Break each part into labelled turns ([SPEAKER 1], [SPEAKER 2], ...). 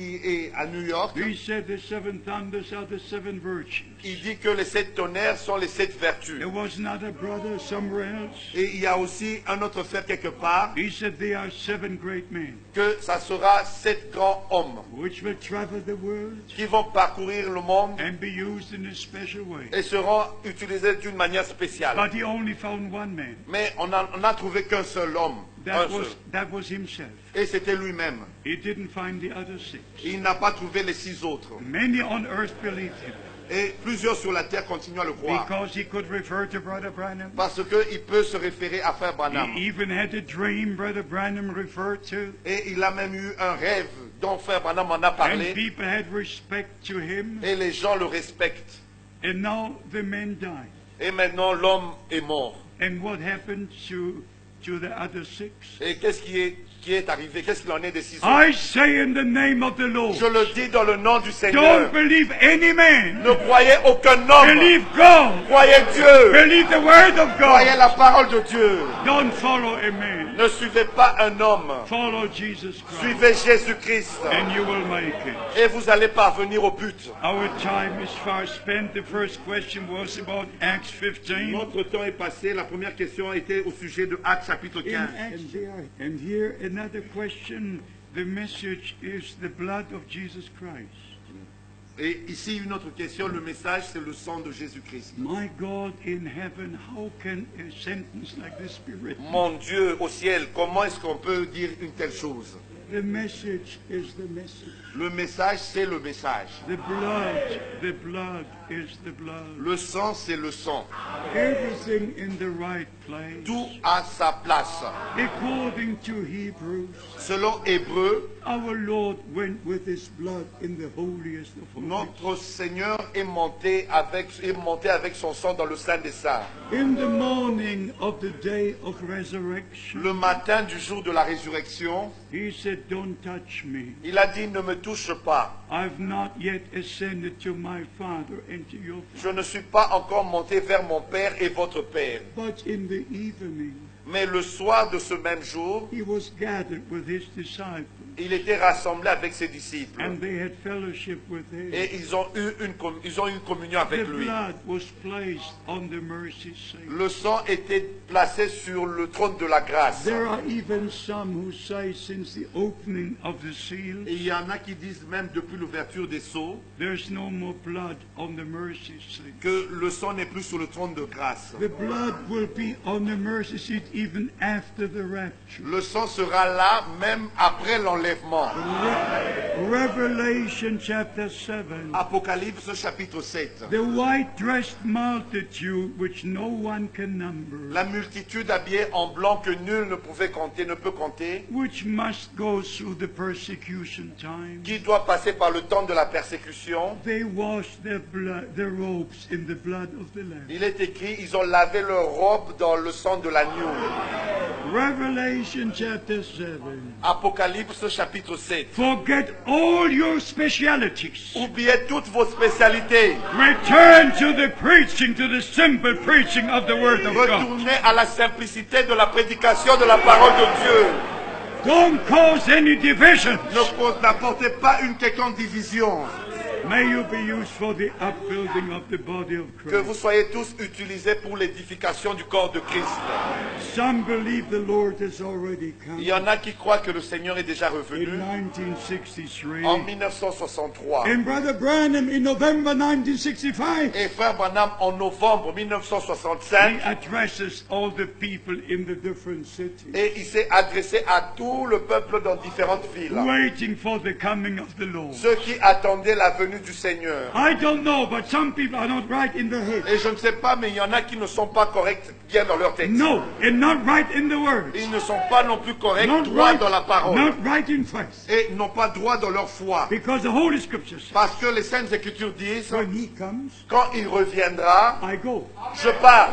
[SPEAKER 1] qui est à New York,
[SPEAKER 2] He said the seven thunders are the seven virtues.
[SPEAKER 1] il dit que les 7 tonnerres sont les 7 vertus.
[SPEAKER 2] There was another brother somewhere else.
[SPEAKER 1] Et il y a aussi un autre frère quelque part,
[SPEAKER 2] He said they are seven great men
[SPEAKER 1] que ça sera 7 grands hommes
[SPEAKER 2] which will travel the world
[SPEAKER 1] qui vont parcourir le monde
[SPEAKER 2] and be used in a special way.
[SPEAKER 1] et seront utilisés d'une manière spéciale.
[SPEAKER 2] But he only found one man.
[SPEAKER 1] Mais on a trouvé qu'un seul homme, un seul.
[SPEAKER 2] That was himself.
[SPEAKER 1] Et c'était lui-même.
[SPEAKER 2] He didn't find the other six.
[SPEAKER 1] Il n'a pas trouvé les 6 autres.
[SPEAKER 2] Many on earth believed him
[SPEAKER 1] Et plusieurs sur la terre continuent à le croire.
[SPEAKER 2] because he could refer to Brother Branham.
[SPEAKER 1] Parce qu'il peut se référer à Frère Branham.
[SPEAKER 2] He even had a dream Brother Branham referred to.
[SPEAKER 1] Et il a même eu un rêve dont Frère Branham en a
[SPEAKER 2] And
[SPEAKER 1] parlé.
[SPEAKER 2] people had respect to him.
[SPEAKER 1] Et les gens le respectent.
[SPEAKER 2] And now the man died.
[SPEAKER 1] Et maintenant l'homme est mort.
[SPEAKER 2] And what happened to the other six?
[SPEAKER 1] Et qu'est-ce qui est arrivé? Qu'est-ce qu'il en est des 6 autres?
[SPEAKER 2] I say in the name of the Lord,
[SPEAKER 1] Je le dis dans le nom du
[SPEAKER 2] don't
[SPEAKER 1] Seigneur.
[SPEAKER 2] believe any man.
[SPEAKER 1] Ne croyez aucun homme.
[SPEAKER 2] Believe God.
[SPEAKER 1] Croyez Dieu.
[SPEAKER 2] Believe the word of
[SPEAKER 1] Croyez
[SPEAKER 2] God.
[SPEAKER 1] la parole de Dieu.
[SPEAKER 2] Don't follow a man.
[SPEAKER 1] Ne suivez pas un homme.
[SPEAKER 2] Follow Jesus Christ.
[SPEAKER 1] Suivez Jésus-Christ.
[SPEAKER 2] And you will make it.
[SPEAKER 1] Et vous allez parvenir au but.
[SPEAKER 2] Our time is far spent. The first question was about Acts 15.
[SPEAKER 1] Notre temps est passé. La première question était au sujet de Actes chapitre 15.
[SPEAKER 2] And here another question. The message is the blood of Jesus Christ.
[SPEAKER 1] Et ici une autre question. Le message, c'est le sang de Jésus-Christ.
[SPEAKER 2] My God in heaven, how can a sentence like this be written?
[SPEAKER 1] Mon Dieu au ciel, comment est-ce qu'on peut dire une telle chose?
[SPEAKER 2] The message is the message.
[SPEAKER 1] Le message, c'est le message.
[SPEAKER 2] The blood is the blood.
[SPEAKER 1] Le sang, c'est le sang.
[SPEAKER 2] Everything in the right place.
[SPEAKER 1] Tout a sa place.
[SPEAKER 2] According to Hebrews,
[SPEAKER 1] Selon Hébreu,
[SPEAKER 2] our Lord went with his blood in the holiest of holies.
[SPEAKER 1] notre Seigneur est monté avec son sang dans le Saint des Saints.
[SPEAKER 2] In the morning of the day of resurrection,
[SPEAKER 1] Le matin du jour de la résurrection,
[SPEAKER 2] he said, don't touch me.
[SPEAKER 1] il a dit, ne me touche pas.
[SPEAKER 2] I've not yet ascended to my Father and to your
[SPEAKER 1] Je
[SPEAKER 2] Father.
[SPEAKER 1] ne suis pas encore monté vers mon Père et votre Père.
[SPEAKER 2] But in the evening,
[SPEAKER 1] Mais le soir de ce même jour,
[SPEAKER 2] he was gathered with his disciples,
[SPEAKER 1] il était rassemblé avec ses disciples.
[SPEAKER 2] and they had fellowship with him.
[SPEAKER 1] Et ils ont eu une communion
[SPEAKER 2] The
[SPEAKER 1] avec lui.
[SPEAKER 2] blood was placed on the mercy seat.
[SPEAKER 1] Le sang était placé sur le trône de la grâce.
[SPEAKER 2] There are even some who say since the opening of the
[SPEAKER 1] Et
[SPEAKER 2] seals,
[SPEAKER 1] il y en a qui disent même depuis l'ouverture des sceaux
[SPEAKER 2] there's no more blood on the mercy seat.
[SPEAKER 1] que le sang n'est plus sur le trône de grâce.
[SPEAKER 2] The blood will be on the mercy seat even after the rapture.
[SPEAKER 1] Le sang sera là même après l'enlèvement.
[SPEAKER 2] Revelation chapter 7.
[SPEAKER 1] Apocalypse chapitre 7.
[SPEAKER 2] The white-dressed multitude which no one can number,
[SPEAKER 1] La multitude habillée en blanc que nul ne pouvait compter, ne peut compter,
[SPEAKER 2] which must go through the persecution time.
[SPEAKER 1] qui doit passer par le temps de la persécution.
[SPEAKER 2] They washed their robes in the blood of the Lamb.
[SPEAKER 1] Il est écrit, ils ont lavé leurs robes dans le sang de l'agneau.
[SPEAKER 2] Revelation chapter 7.
[SPEAKER 1] Apocalypse chapitre 7.
[SPEAKER 2] Forget all your specialities.
[SPEAKER 1] Oubliez toutes vos spécialités.
[SPEAKER 2] Return to the preaching, to the simple preaching of the Word of God.
[SPEAKER 1] Retournez à la simplicité de la prédication de la parole de Dieu.
[SPEAKER 2] Don't cause any divisions.
[SPEAKER 1] N'apportez pas une quelconque division.
[SPEAKER 2] May you be used for the upbuilding of the body of
[SPEAKER 1] Que vous
[SPEAKER 2] Christ.
[SPEAKER 1] soyez tous utilisés pour l'édification du corps de Christ.
[SPEAKER 2] Some believe the Lord has already come.
[SPEAKER 1] Il y en a qui croient que le Seigneur est déjà
[SPEAKER 2] In
[SPEAKER 1] revenu
[SPEAKER 2] 1963,
[SPEAKER 1] en 1963.
[SPEAKER 2] and Brother Branham in November 1965,
[SPEAKER 1] Et Frère Branham en novembre
[SPEAKER 2] he
[SPEAKER 1] 1965.
[SPEAKER 2] addresses all the people in the different cities,
[SPEAKER 1] Et il s'est adressé à tout le peuple dans différentes villes.
[SPEAKER 2] waiting for the coming of the Lord.
[SPEAKER 1] Ceux qui attendaient la venue du Seigneur.
[SPEAKER 2] I don't know, but some people are not right in the head.
[SPEAKER 1] Et je ne sais pas, mais il y en a qui ne sont pas corrects bien dans leur texte.
[SPEAKER 2] No, and not right in the words.
[SPEAKER 1] Ils ne sont pas non plus corrects
[SPEAKER 2] Not
[SPEAKER 1] droit
[SPEAKER 2] right,
[SPEAKER 1] dans la parole.
[SPEAKER 2] not right in faith.
[SPEAKER 1] Et n'ont pas droit dans leur foi.
[SPEAKER 2] Because the Holy Scripture says,
[SPEAKER 1] Parce que les Saintes Écritures disent,
[SPEAKER 2] when He comes,
[SPEAKER 1] quand il reviendra,
[SPEAKER 2] I go.
[SPEAKER 1] je pars.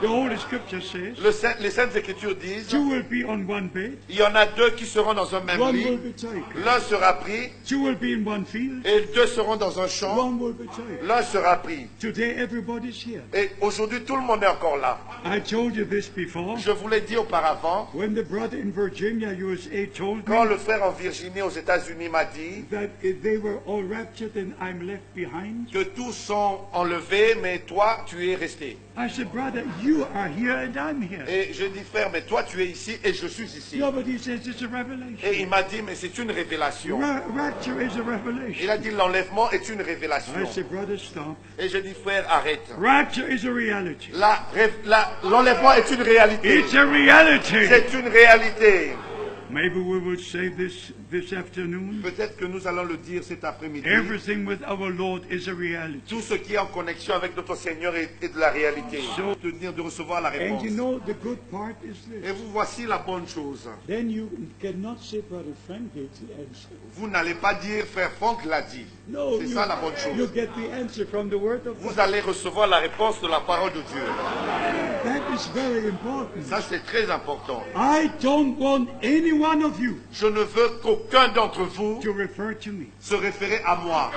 [SPEAKER 2] The Holy Scripture says,
[SPEAKER 1] Les Saintes Écritures disent,
[SPEAKER 2] two will be on one bed,
[SPEAKER 1] il y en a deux qui seront dans un même
[SPEAKER 2] one will
[SPEAKER 1] lit.
[SPEAKER 2] be taken.
[SPEAKER 1] L'un sera pris
[SPEAKER 2] Two will be in one field,
[SPEAKER 1] et deux seront dans un champ.
[SPEAKER 2] one will be taken.
[SPEAKER 1] L'un sera pris.
[SPEAKER 2] Today everybody's here.
[SPEAKER 1] Et aujourd'hui, tout le monde est encore là.
[SPEAKER 2] I told you this before.
[SPEAKER 1] Je vous l'ai dit auparavant,
[SPEAKER 2] When the brother in Virginia, USA, told
[SPEAKER 1] quand
[SPEAKER 2] me
[SPEAKER 1] le frère en Virginie, aux États-Unis, m'a dit
[SPEAKER 2] that they were all raptured and I'm left behind,
[SPEAKER 1] que tous sont enlevés, mais toi, tu es resté.
[SPEAKER 2] I said, brother, you are here and I'm here.
[SPEAKER 1] Et je dis, frère, mais toi, tu es ici et je suis ici.
[SPEAKER 2] No, but he says it's a
[SPEAKER 1] Et
[SPEAKER 2] revelation.
[SPEAKER 1] il m'a dit, mais c'est une révélation.
[SPEAKER 2] Rapture is a
[SPEAKER 1] Il
[SPEAKER 2] revelation.
[SPEAKER 1] a dit, l'enlèvement est une révélation.
[SPEAKER 2] I said, brother, stop.
[SPEAKER 1] Et je dis, frère, arrête.
[SPEAKER 2] Rapture is a reality.
[SPEAKER 1] L'enlèvement est une réalité.
[SPEAKER 2] It's a reality.
[SPEAKER 1] C'est une réalité.
[SPEAKER 2] Maybe we will say this afternoon.
[SPEAKER 1] Peut-être que nous allons le dire cet après-midi.
[SPEAKER 2] Everything with our Lord is a reality.
[SPEAKER 1] Tout ce qui est en connexion avec notre Seigneur est de la réalité. De recevoir la
[SPEAKER 2] And
[SPEAKER 1] réponse.
[SPEAKER 2] you know, the good part is
[SPEAKER 1] Et
[SPEAKER 2] this.
[SPEAKER 1] vous voici la bonne chose.
[SPEAKER 2] Then you cannot say, brother Frank gave the answer.
[SPEAKER 1] Vous n'allez pas dire, frère Franck l'a dit.
[SPEAKER 2] No,
[SPEAKER 1] C'est ça la bonne
[SPEAKER 2] you
[SPEAKER 1] chose.
[SPEAKER 2] get the answer from the Word of
[SPEAKER 1] Vous
[SPEAKER 2] God.
[SPEAKER 1] allez recevoir la réponse de la parole de Dieu.
[SPEAKER 2] That is very important.
[SPEAKER 1] Ça, c'est très important.
[SPEAKER 2] I don't want any one of you
[SPEAKER 1] Je ne veux qu'aucun d'entre vous
[SPEAKER 2] to refer to me.
[SPEAKER 1] se référer à moi.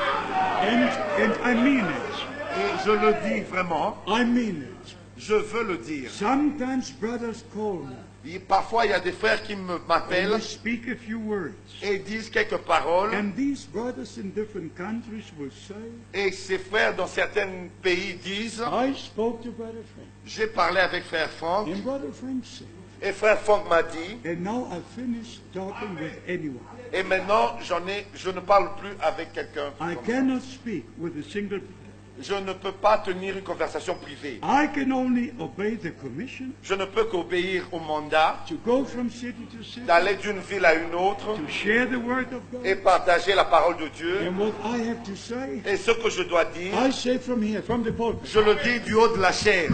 [SPEAKER 2] And I mean it.
[SPEAKER 1] Et je le dis vraiment.
[SPEAKER 2] I mean it.
[SPEAKER 1] Je veux le dire.
[SPEAKER 2] Sometimes brothers call me
[SPEAKER 1] Parfois, il y a des frères qui
[SPEAKER 2] and
[SPEAKER 1] m'appellent
[SPEAKER 2] they speak a few words.
[SPEAKER 1] et disent quelques paroles.
[SPEAKER 2] And these brothers in different countries will say,
[SPEAKER 1] Et ces frères dans certains pays disent,
[SPEAKER 2] I spoke to brother Frank.
[SPEAKER 1] j'ai parlé avec frère Franck.
[SPEAKER 2] And brother Frank said,
[SPEAKER 1] Et frère Franck m'a dit,
[SPEAKER 2] and now I've finished talking with anyone.
[SPEAKER 1] et maintenant je ne parle plus avec quelqu'un.
[SPEAKER 2] I cannot speak with a single brother.
[SPEAKER 1] Je ne peux pas tenir une conversation privée.
[SPEAKER 2] I can only obey the commission
[SPEAKER 1] Je ne peux qu'obéir au mandat
[SPEAKER 2] to go from city to city,
[SPEAKER 1] d'aller d'une ville à une autre
[SPEAKER 2] to share the word of
[SPEAKER 1] et
[SPEAKER 2] God.
[SPEAKER 1] partager la parole de Dieu.
[SPEAKER 2] And what I have to say,
[SPEAKER 1] Et ce que je dois dire,
[SPEAKER 2] I say from here, from the pulpit,
[SPEAKER 1] je le dis du haut de la chair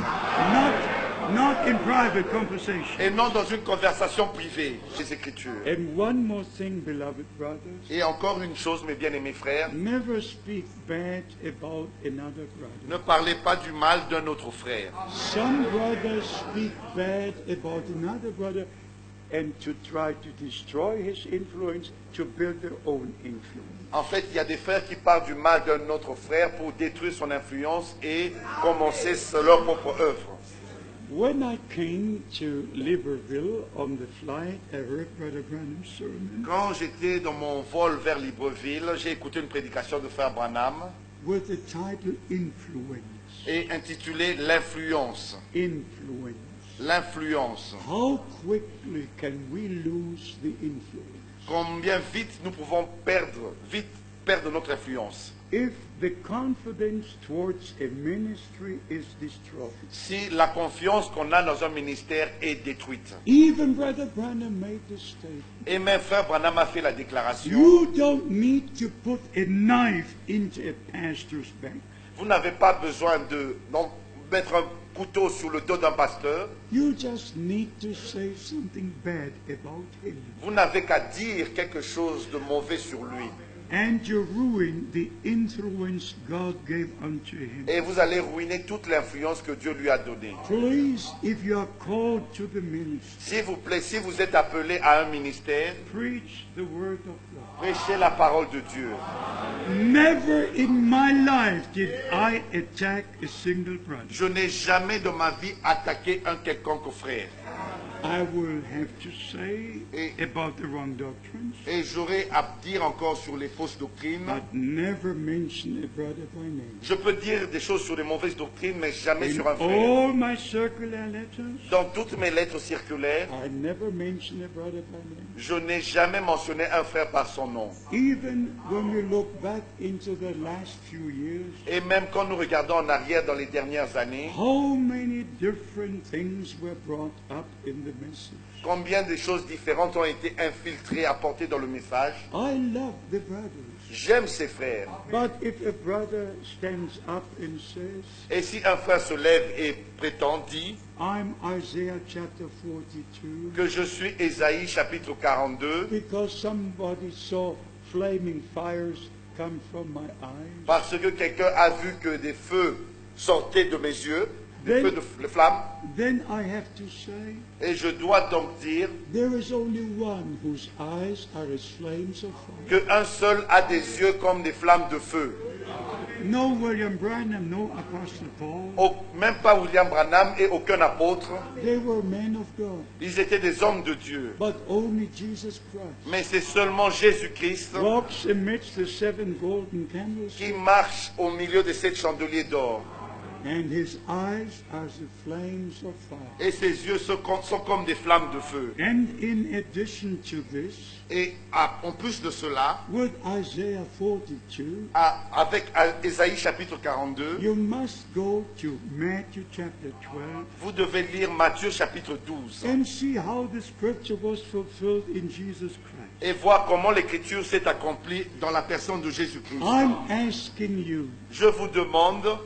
[SPEAKER 2] not in private conversation.
[SPEAKER 1] et non dans une conversation privée des Écritures.
[SPEAKER 2] And one more thing, beloved brothers,
[SPEAKER 1] Et encore une chose, mes bien-aimés frères,
[SPEAKER 2] never speak bad about another brother.
[SPEAKER 1] ne parlez pas du mal d'un autre frère.
[SPEAKER 2] Some brothers speak bad about another brother and to try to destroy his influence, to build their own influence.
[SPEAKER 1] En fait, il y a des frères qui parlent du mal d'un autre frère pour détruire son influence et commencer leur propre œuvre.
[SPEAKER 2] When I came to Libreville on the flight, I heard Brother Branham's sermon
[SPEAKER 1] Quand j'étais dans mon vol vers Libreville, j'ai écouté une prédication de frère Branham
[SPEAKER 2] with the title Influence.
[SPEAKER 1] et intitulé L'influence.
[SPEAKER 2] Influence.
[SPEAKER 1] L'influence.
[SPEAKER 2] How quickly can we lose the influence?
[SPEAKER 1] Combien vite nous pouvons perdre notre influence.
[SPEAKER 2] If the confidence towards a ministry is destroyed.
[SPEAKER 1] Si la confiance qu'on a dans un ministère est détruite.
[SPEAKER 2] Even Brother Branham made the statement.
[SPEAKER 1] Et même frère Branham a fait la déclaration.
[SPEAKER 2] You don't need to put a knife into a pastor's back.
[SPEAKER 1] Vous n'avez pas besoin de mettre un couteau sur le dos d'un pasteur.
[SPEAKER 2] You just need to say something bad about him.
[SPEAKER 1] Vous n'avez qu'à dire quelque chose de mauvais sur lui.
[SPEAKER 2] And you ruin the influence God gave unto him.
[SPEAKER 1] Et vous allez ruiner toute l'influence que Dieu lui a donnée.
[SPEAKER 2] Please, if you are called to the ministry,
[SPEAKER 1] S'il vous plaît, si vous êtes appelé à un ministère,
[SPEAKER 2] preach the word of God.
[SPEAKER 1] prêchez la parole de Dieu.
[SPEAKER 2] Never in my life did I attack a single brother.
[SPEAKER 1] Je n'ai jamais de ma vie attaqué un quelconque frère.
[SPEAKER 2] I will have to say
[SPEAKER 1] Et-
[SPEAKER 2] about the wrong doctrines,
[SPEAKER 1] Et j'aurai à dire encore sur les fausses doctrines.
[SPEAKER 2] but never mention a brother by name.
[SPEAKER 1] Je peux dire des choses sur les mauvaises doctrines, mais jamais
[SPEAKER 2] In
[SPEAKER 1] sur un frère.
[SPEAKER 2] all my circular letters,
[SPEAKER 1] Dans toutes mes lettres circulaires,
[SPEAKER 2] I never mention a brother by name.
[SPEAKER 1] je n'ai jamais mentionné un frère par son nom.
[SPEAKER 2] Even when we look back into the last few years,
[SPEAKER 1] Et même quand nous regardons en arrière dans les dernières années,
[SPEAKER 2] how many different things were brought up in the message.
[SPEAKER 1] combien de choses différentes ont été infiltrées, apportées dans le message.
[SPEAKER 2] I love the brothers.
[SPEAKER 1] J'aime ces frères.
[SPEAKER 2] But if a brother stands up and says,
[SPEAKER 1] Et si un frère se lève et prétend, dit
[SPEAKER 2] I'm Isaiah chapter 42,
[SPEAKER 1] que je suis Ésaïe chapitre 42,
[SPEAKER 2] because somebody saw flaming fires come from my eyes,
[SPEAKER 1] parce que quelqu'un a vu que des feux sortaient de mes yeux, feu de flamme.
[SPEAKER 2] then I have to say,
[SPEAKER 1] Et je dois donc dire
[SPEAKER 2] there is only one whose eyes are as flames of fire.
[SPEAKER 1] qu'un seul a des yeux comme des flammes de feu.
[SPEAKER 2] No William Branham, no Apostle Paul.
[SPEAKER 1] Même pas William Branham et aucun apôtre.
[SPEAKER 2] They were men of God.
[SPEAKER 1] Ils étaient des hommes de Dieu.
[SPEAKER 2] But only Jesus Christ
[SPEAKER 1] Mais c'est seulement Jésus-Christ
[SPEAKER 2] walks amidst the seven golden
[SPEAKER 1] qui
[SPEAKER 2] candlesticks,
[SPEAKER 1] marche au milieu de ces chandeliers d'or.
[SPEAKER 2] and his eyes are the flames of fire.
[SPEAKER 1] Et ses yeux sont comme des flammes de feu.
[SPEAKER 2] And in addition to this,
[SPEAKER 1] Et en plus de cela,
[SPEAKER 2] with Isaiah 42,
[SPEAKER 1] avec Ésaïe chapitre 42,
[SPEAKER 2] you must go to Matthew chapter 12
[SPEAKER 1] vous devez lire Matthieu chapitre 12
[SPEAKER 2] and see how the scripture was fulfilled in Jesus Christ.
[SPEAKER 1] et voir comment l'écriture s'est accomplie dans la personne de Jésus-Christ.
[SPEAKER 2] I'm asking you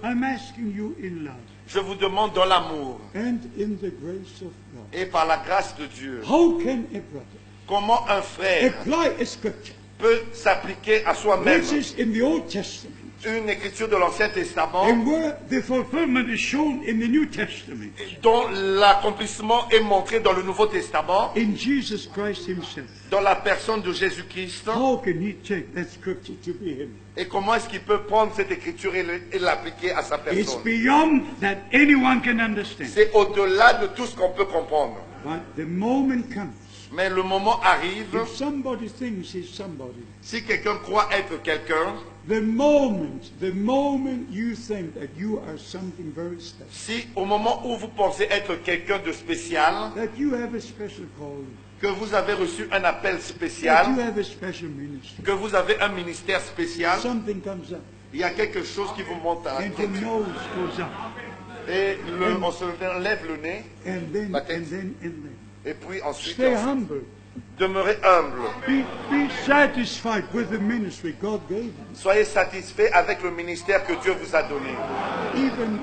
[SPEAKER 1] I'm asking
[SPEAKER 2] you in love
[SPEAKER 1] je vous demande dans l'amour
[SPEAKER 2] and in the grace of God,
[SPEAKER 1] et par la grâce de Dieu,
[SPEAKER 2] how can a brother
[SPEAKER 1] comment un frère
[SPEAKER 2] apply a scripture
[SPEAKER 1] peut s'appliquer à soi-même
[SPEAKER 2] which is in the Old Testament
[SPEAKER 1] une écriture de l'Ancien Testament
[SPEAKER 2] and where the fulfillment is shown in the New Testament,
[SPEAKER 1] dont l'accomplissement est montré dans le Nouveau Testament,
[SPEAKER 2] in Jesus Christ himself?
[SPEAKER 1] dans la personne de Jésus-Christ?
[SPEAKER 2] How can he take that scripture to be him?
[SPEAKER 1] Et comment est-ce qu'il peut prendre cette écriture et l'appliquer à sa
[SPEAKER 2] It's
[SPEAKER 1] personne?
[SPEAKER 2] beyond that anyone can understand.
[SPEAKER 1] C'est au-delà de tout ce qu'on peut comprendre.
[SPEAKER 2] But the moment comes,
[SPEAKER 1] Mais le moment arrive,
[SPEAKER 2] if somebody thinks he's somebody,
[SPEAKER 1] si quelqu'un croit être quelqu'un,
[SPEAKER 2] the moment you think that you are something very special,
[SPEAKER 1] si au moment où vous pensez être quelqu'un de spécial,
[SPEAKER 2] that you have a special calling,
[SPEAKER 1] que vous avez reçu un appel
[SPEAKER 2] that you
[SPEAKER 1] spécial,
[SPEAKER 2] have a special ministry,
[SPEAKER 1] que vous avez un ministère spécial,
[SPEAKER 2] something comes up
[SPEAKER 1] il y a quelque chose qui vous monte à la
[SPEAKER 2] and the
[SPEAKER 1] tête.
[SPEAKER 2] nose goes up,
[SPEAKER 1] Et on se lève le nez,
[SPEAKER 2] and then,
[SPEAKER 1] la tête.
[SPEAKER 2] and then, and then.
[SPEAKER 1] Et puis ensuite,
[SPEAKER 2] Stay humble.
[SPEAKER 1] demeurez humble.
[SPEAKER 2] Be satisfied with the ministry God gave you.
[SPEAKER 1] Soyez satisfait avec le ministère que Dieu vous a donné.
[SPEAKER 2] Even